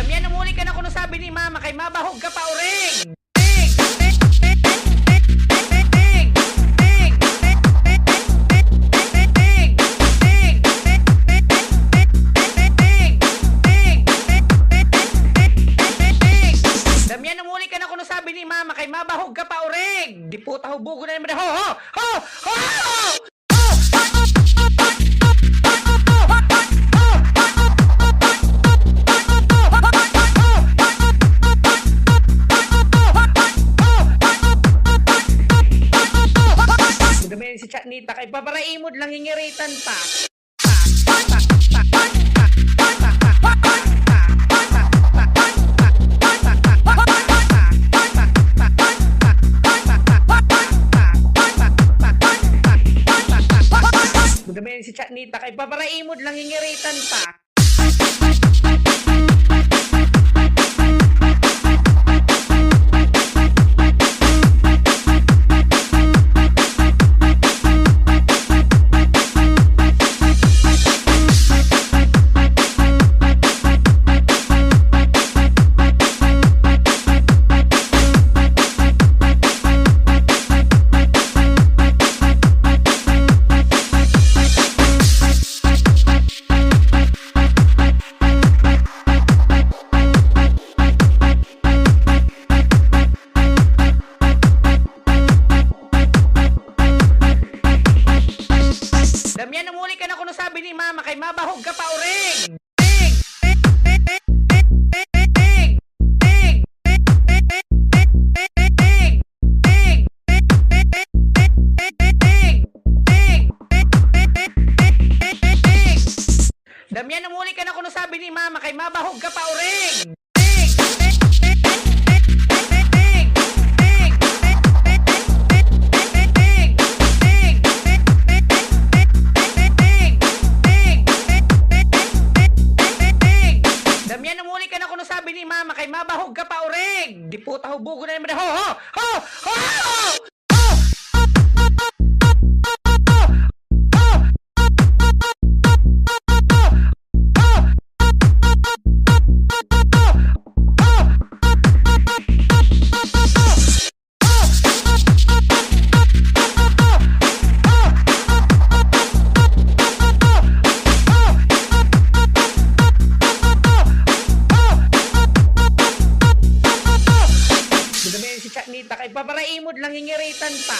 Damian, umuli ka na kuno sabi ni mama kay mabahog ka pa uring. Damian, umuli ka na kuno sabi ni mama kay mabahog ka pa uring. Di po tahubugo na naman. Ho ho ho ho. Damihan si Chatnita kay babaraimod lang hingiritan pa. Damihan si Chatnita kay babaraimod lang hingiritan pa. Damian, umuli ka na kuno sabi ni mama kay mabahog ka pa uring. Damian, umuli ka na kuno sabi ni mama kay mabahog ka pa uring. Damian, umuli ka na kuno sabi ni mama kay mabahog ka pa uring. Di po tahubugo na naman. Ho ho ho ho. Damihan si Chatnita kay babaraimod lang hingiritan pa.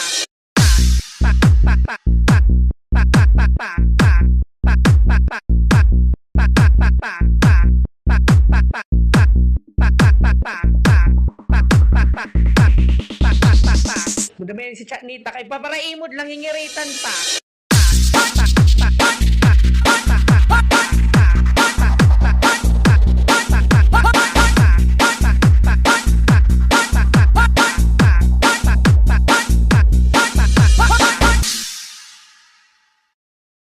Damihan si Chatnita kay babaraimod lang hingiritan pa.